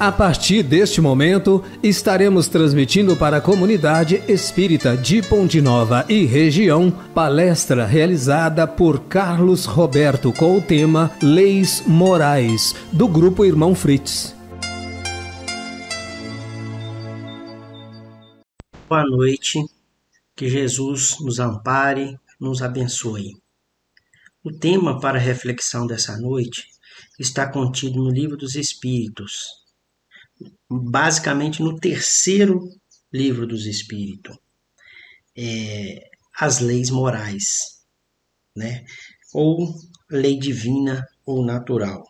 A partir deste momento, estaremos transmitindo para a comunidade espírita de Ponte Nova e região, palestra realizada por Carlos Roberto com o tema Leis Morais, do Grupo Irmão Fritz. Boa noite, que Jesus nos ampare, nos abençoe. O tema para a reflexão dessa noite está contido no Livro dos Espíritos, basicamente no terceiro livro dos Espíritos, as leis morais, né? Ou lei divina ou natural.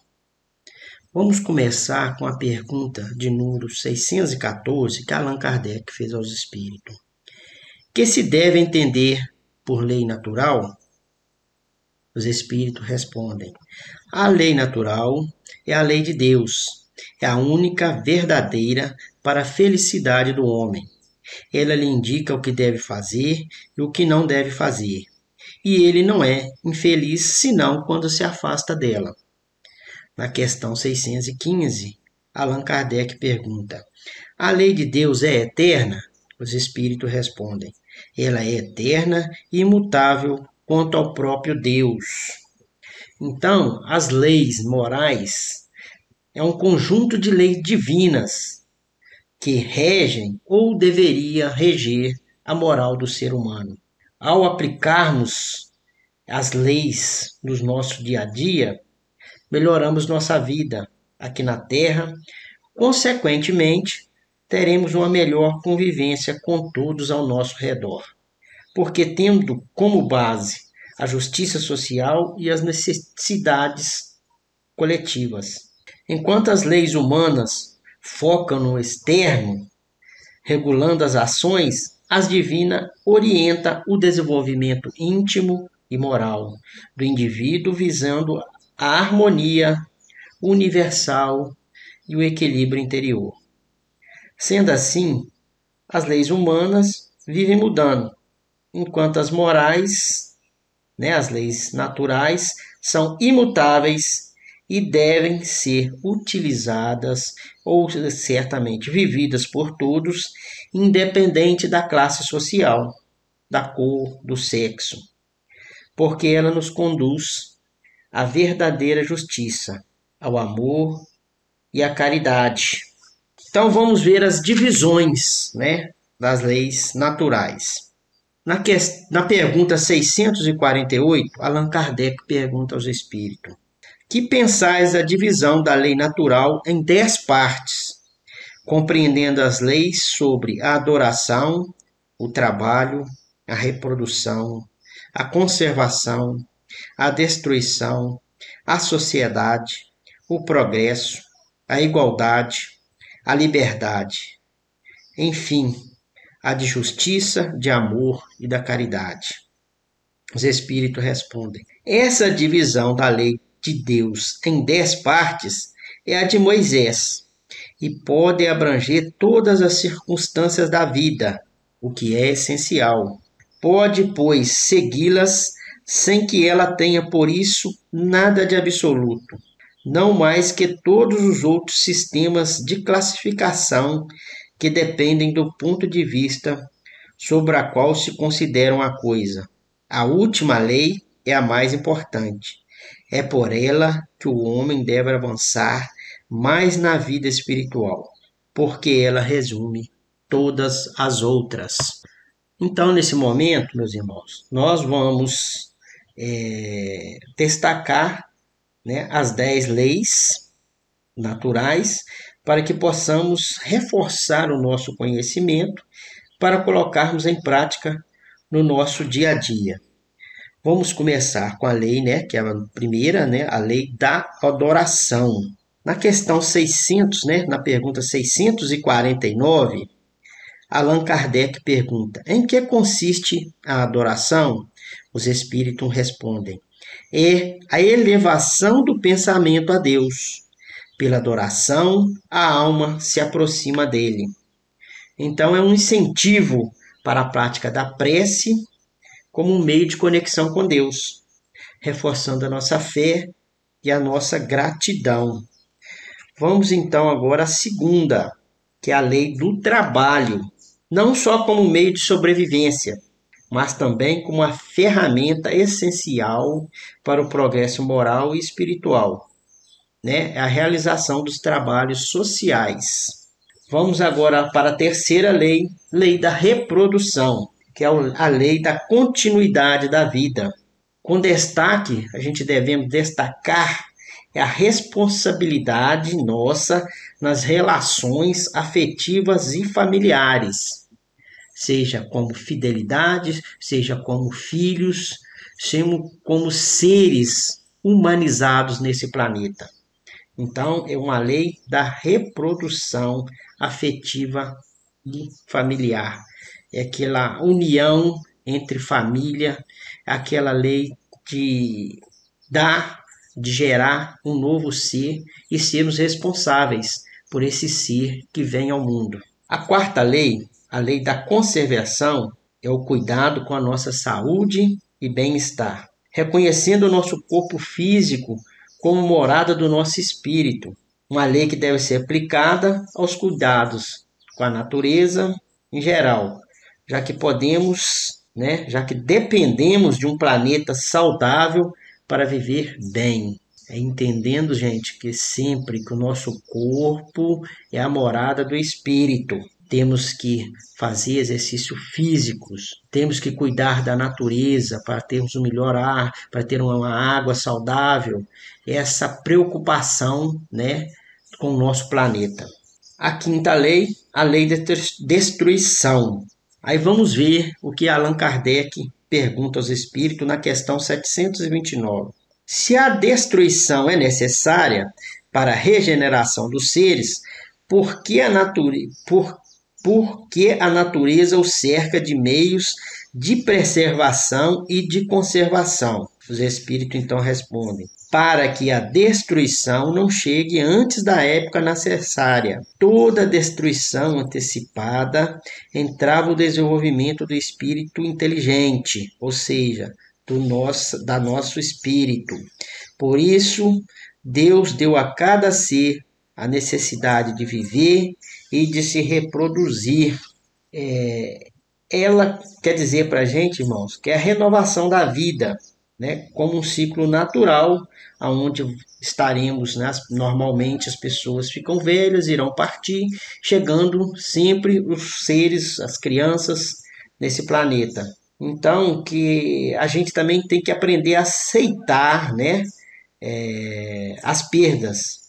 Vamos começar com a pergunta de número 614 que Allan Kardec fez aos Espíritos. Que se deve entender por lei natural? Os Espíritos respondem: a lei natural é a lei de Deus. É a única verdadeira para a felicidade do homem. Ela lhe indica o que deve fazer e o que não deve fazer. E ele não é infeliz senão quando se afasta dela. Na questão 615, Allan Kardec pergunta: a lei de Deus é eterna? Os Espíritos respondem: ela é eterna e imutável quanto ao próprio Deus. Então, as leis morais é um conjunto de leis divinas que regem ou deveria reger a moral do ser humano. Ao aplicarmos as leis no nosso dia a dia, melhoramos nossa vida aqui na Terra. Consequentemente, teremos uma melhor convivência com todos ao nosso redor, porque tendo como base a justiça social e as necessidades coletivas. Enquanto as leis humanas focam no externo, regulando as ações, as divinas orientam o desenvolvimento íntimo e moral do indivíduo, visando a harmonia universal e o equilíbrio interior. Sendo assim, as leis humanas vivem mudando, enquanto as morais, as leis naturais, são imutáveis e devem ser utilizadas ou certamente vividas por todos, independente da classe social, da cor, do sexo, porque ela nos conduz à verdadeira justiça, ao amor e à caridade. Então vamos ver as divisões, das leis naturais. Na pergunta 648, Allan Kardec pergunta aos Espíritos: que pensais da divisão da lei natural em 10 partes, compreendendo as leis sobre a adoração, o trabalho, a reprodução, a conservação, a destruição, a sociedade, o progresso, a igualdade, a liberdade, enfim, a de justiça, de amor e da caridade? Os Espíritos respondem: essa divisão da lei de Deus em 10 partes é a de Moisés e pode abranger todas as circunstâncias da vida, o que é essencial. Pode, pois, segui-las sem que ela tenha por isso nada de absoluto, não mais que todos os outros sistemas de classificação que dependem do ponto de vista sobre a qual se consideram a coisa. A última lei é a mais importante. É por ela que o homem deve avançar mais na vida espiritual, porque ela resume todas as outras. Então, nesse momento, meus irmãos, nós vamos destacar as 10 leis naturais para que possamos reforçar o nosso conhecimento para colocarmos em prática no nosso dia a dia. Vamos começar com a lei, que é a primeira, a lei da adoração. Na questão 600, na pergunta 649, Allan Kardec pergunta: em que consiste a adoração? Os Espíritos respondem: é a elevação do pensamento a Deus. Pela adoração, a alma se aproxima dele. Então, é um incentivo para a prática da prece como um meio de conexão com Deus, reforçando a nossa fé e a nossa gratidão. Vamos então agora à segunda, que é a lei do trabalho, não só como meio de sobrevivência, mas também como uma ferramenta essencial para o progresso moral e espiritual, né? A realização dos trabalhos sociais. Vamos agora para a terceira lei, lei da reprodução, que é a lei da continuidade da vida. Com destaque, a gente devemos destacar a responsabilidade nossa nas relações afetivas e familiares, seja como fidelidade, seja como filhos, seja como seres humanizados nesse planeta. Então, é uma lei da reprodução afetiva e familiar. É aquela união entre família, aquela lei de dar, de gerar um novo ser e sermos responsáveis por esse ser que vem ao mundo. A quarta lei, a lei da conservação, é o cuidado com a nossa saúde e bem-estar, reconhecendo o nosso corpo físico como morada do nosso espírito, uma lei que deve ser aplicada aos cuidados com a natureza em geral, já que podemos, né, já que dependemos de um planeta saudável para viver bem. Entendendo, gente, que sempre que o nosso corpo é a morada do espírito, temos que fazer exercícios físicos, temos que cuidar da natureza para termos um melhor ar, para ter uma água saudável, essa preocupação, né, com o nosso planeta. A quinta lei, a lei da destruição. Aí vamos ver o que Allan Kardec pergunta aos espíritos na questão 729. Se a destruição é necessária para a regeneração dos seres, por que a natureza o cerca de meios de preservação e de conservação? Os espíritos então respondem: para que a destruição não chegue antes da época necessária. Toda destruição antecipada entrava o desenvolvimento do espírito inteligente, ou seja, da nosso espírito. Por isso, Deus deu a cada ser a necessidade de viver e de se reproduzir. Ela quer dizer para a gente, irmãos, que é a renovação da vida, né, como um ciclo natural, onde estaremos, né, normalmente as pessoas ficam velhas, irão partir, chegando sempre os seres, as crianças nesse planeta. Então, que a gente também tem que aprender a aceitar, né, as perdas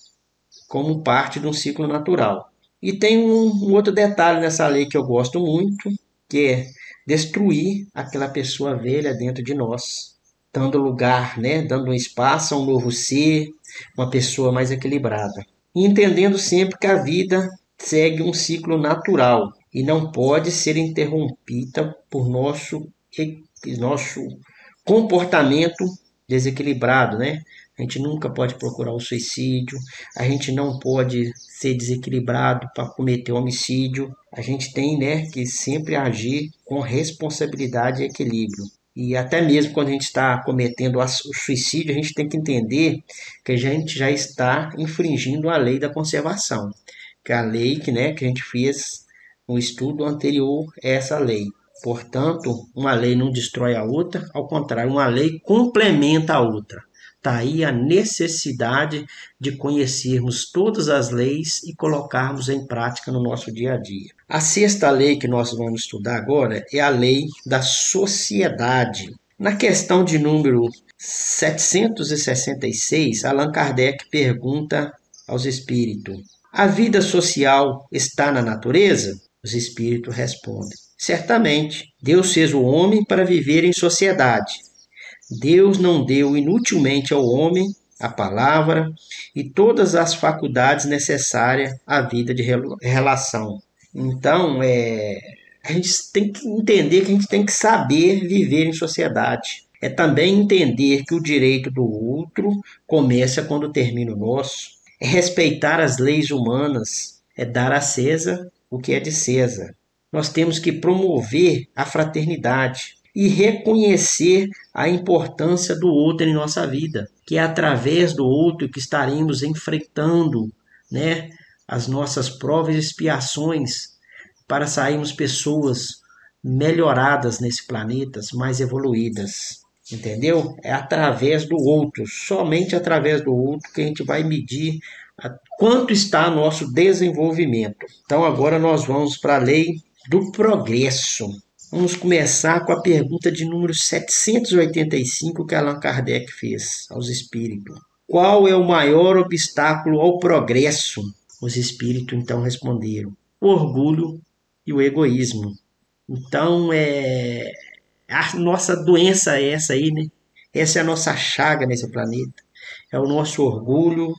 como parte de um ciclo natural. E tem um outro detalhe nessa lei que eu gosto muito, que é destruir aquela pessoa velha dentro de nós, dando lugar, né, dando um espaço a um novo ser, uma pessoa mais equilibrada. E entendendo sempre que a vida segue um ciclo natural e não pode ser interrompida por nosso comportamento desequilibrado, né? A gente nunca pode procurar o suicídio, a gente não pode ser desequilibrado para cometer homicídio. A gente tem, né, que sempre agir com responsabilidade e equilíbrio. E até mesmo quando a gente está cometendo o suicídio, a gente tem que entender que a gente já está infringindo a lei da conservação, que é a lei que, né, que a gente fez no estudo anterior a essa lei. Portanto, uma lei não destrói a outra, ao contrário, uma lei complementa a outra. Está aí a necessidade de conhecermos todas as leis e colocarmos em prática no nosso dia a dia. A sexta lei que nós vamos estudar agora é a lei da sociedade. Na questão de número 766, Allan Kardec pergunta aos espíritos: a vida social está na natureza? Os espíritos respondem: certamente, Deus fez o homem para viver em sociedade. Deus não deu inutilmente ao homem a palavra e todas as faculdades necessárias à vida de relação. Então, a gente tem que entender que a gente tem que saber viver em sociedade. É também entender que o direito do outro começa quando termina o nosso. É respeitar as leis humanas. É dar a César o que é de César. Nós temos que promover a fraternidade e reconhecer a importância do outro em nossa vida, que é através do outro que estaremos enfrentando né, as nossas provas e expiações para sairmos pessoas melhoradas nesse planeta, mais evoluídas. Entendeu? É através do outro, somente através do outro que a gente vai medir quanto está nosso desenvolvimento. Então agora nós vamos para a lei do progresso. Vamos começar com a pergunta de número 785 que Allan Kardec fez aos espíritos. Qual é o maior obstáculo ao progresso? Os espíritos então responderam: o orgulho e o egoísmo. Então, a nossa doença é essa aí, né? Essa é a nossa chaga nesse planeta. É o nosso orgulho,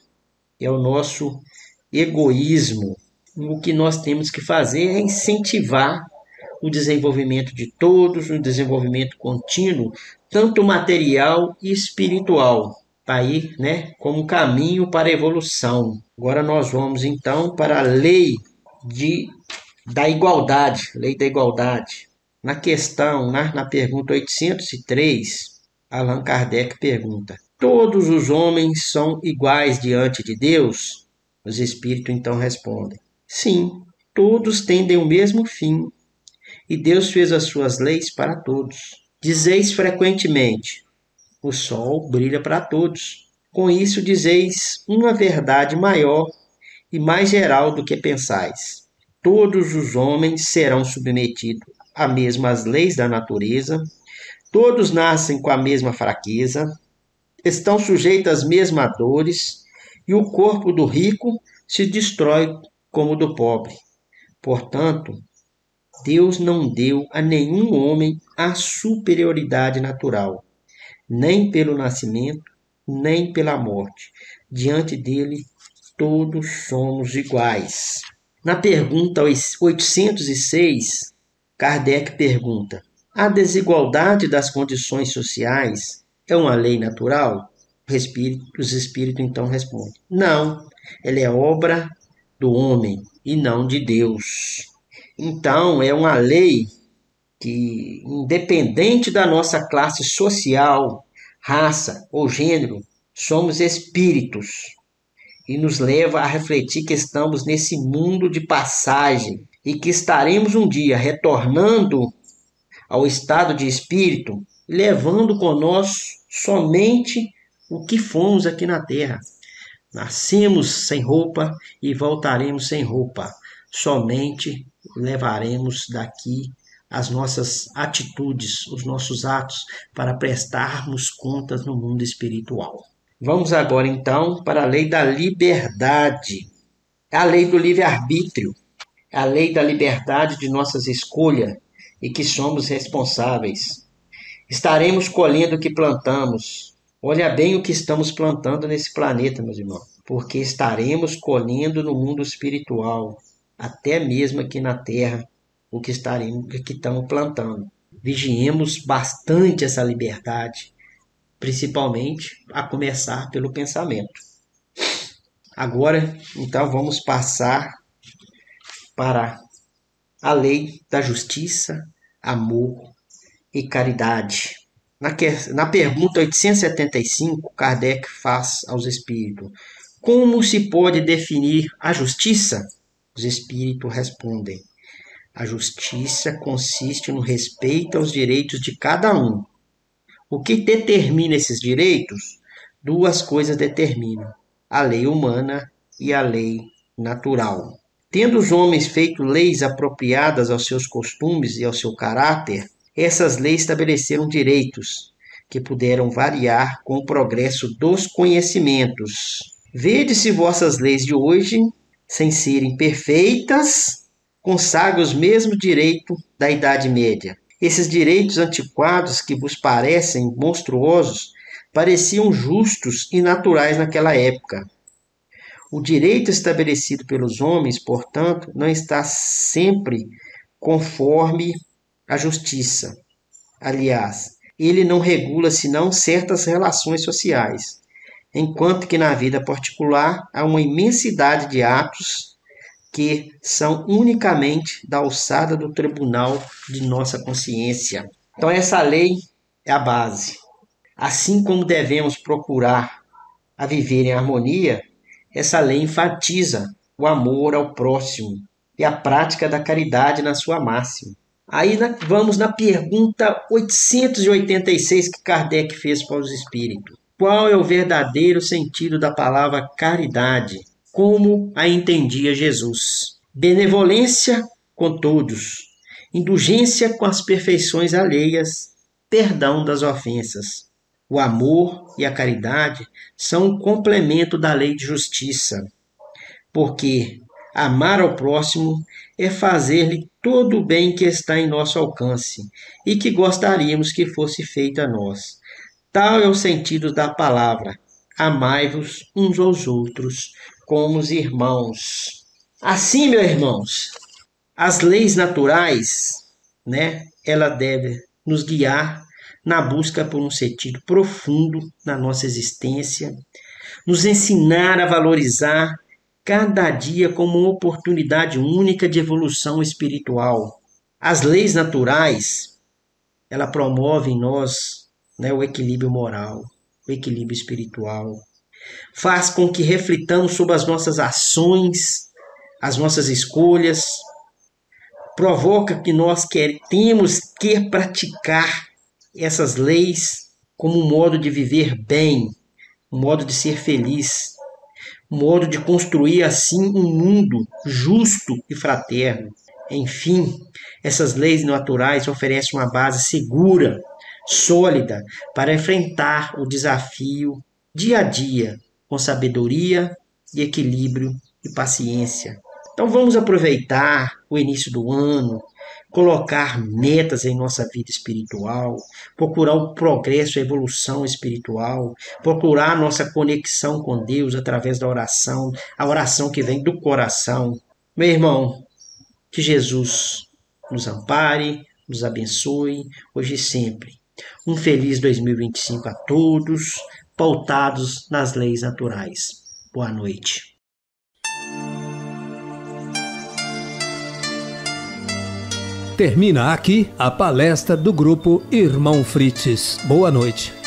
é o nosso egoísmo. O que nós temos que fazer é incentivar o desenvolvimento de todos, o desenvolvimento contínuo, tanto material e espiritual, aí, né, como caminho para a evolução. Agora nós vamos então para a lei da igualdade, lei da igualdade. Na questão, na pergunta 803, Allan Kardec pergunta: todos os homens são iguais diante de Deus? Os espíritos então respondem: sim, todos tendem o mesmo fim, e Deus fez as suas leis para todos. Dizeis frequentemente: o sol brilha para todos. Com isso dizeis uma verdade maior e mais geral do que pensais. Todos os homens serão submetidos às mesmas leis da natureza, todos nascem com a mesma fraqueza, estão sujeitos às mesmas dores, e o corpo do rico se destrói como o do pobre. Portanto, Deus não deu a nenhum homem a superioridade natural, nem pelo nascimento, nem pela morte. Diante dele, todos somos iguais. Na pergunta 806, Kardec pergunta: a desigualdade das condições sociais é uma lei natural? Os espíritos então respondem: não, ela é obra do homem e não de Deus. Então, é uma lei que, independente da nossa classe social, raça ou gênero, somos espíritos, e nos leva a refletir que estamos nesse mundo de passagem e que estaremos um dia retornando ao estado de espírito, levando conosco somente o que fomos aqui na Terra. Nascemos sem roupa e voltaremos sem roupa. Somente levaremos daqui as nossas atitudes, os nossos atos, para prestarmos contas no mundo espiritual. Vamos agora então para a lei da liberdade, a lei do livre-arbítrio, a lei da liberdade de nossas escolhas e que somos responsáveis. Estaremos colhendo o que plantamos. Olha bem o que estamos plantando nesse planeta, meus irmãos, porque estaremos colhendo no mundo espiritual, até mesmo aqui na Terra, o que estamos plantando. Vigiemos bastante essa liberdade, principalmente a começar pelo pensamento. Agora, então, vamos passar para a lei da justiça, amor e caridade. Na pergunta 875, Kardec faz aos espíritos: como se pode definir a justiça? Os espíritos respondem: a justiça consiste no respeito aos direitos de cada um. O que determina esses direitos? Duas coisas determinam: a lei humana e a lei natural. Tendo os homens feito leis apropriadas aos seus costumes e ao seu caráter, essas leis estabeleceram direitos que puderam variar com o progresso dos conhecimentos. Vede se vossas leis de hoje, sem serem perfeitas, consagram os mesmos direitos da Idade Média. Esses direitos antiquados que vos parecem monstruosos pareciam justos e naturais naquela época. O direito estabelecido pelos homens, portanto, não está sempre conforme a justiça. Aliás, ele não regula senão certas relações sociais, enquanto que na vida particular há uma imensidade de atos que são unicamente da alçada do tribunal de nossa consciência. Então essa lei é a base. Assim como devemos procurar a viver em harmonia, essa lei enfatiza o amor ao próximo e a prática da caridade na sua máxima. Aí vamos na pergunta 886 que Kardec fez para os espíritos. Qual é o verdadeiro sentido da palavra caridade? Como a entendia Jesus? Benevolência com todos, indulgência com as perfeições alheias, perdão das ofensas. O amor e a caridade são um complemento da lei de justiça, porque amar ao próximo é fazer-lhe todo o bem que está em nosso alcance e que gostaríamos que fosse feito a nós. Tal é o sentido da palavra: amai-vos uns aos outros como os irmãos. Assim, meus irmãos, as leis naturais, ela deve nos guiar na busca por um sentido profundo na nossa existência, nos ensinar a valorizar cada dia como uma oportunidade única de evolução espiritual. As leis naturais, ela promove em nós, o equilíbrio moral, o equilíbrio espiritual. Faz com que reflitamos sobre as nossas ações, as nossas escolhas. Provoca que nós temos que praticar essas leis como um modo de viver bem, um modo de ser feliz, um modo de construir assim um mundo justo e fraterno. Enfim, essas leis naturais oferecem uma base segura, sólida, para enfrentar o desafio dia a dia, com sabedoria e equilíbrio e paciência. Então vamos aproveitar o início do ano, colocar metas em nossa vida espiritual, procurar o progresso, a evolução espiritual, procurar a nossa conexão com Deus através da oração, a oração que vem do coração. Meu irmão, que Jesus nos ampare, nos abençoe, hoje e sempre. Um feliz 2025 a todos, pautados nas leis naturais. Boa noite. Termina aqui a palestra do grupo Irmão Fritzes. Boa noite.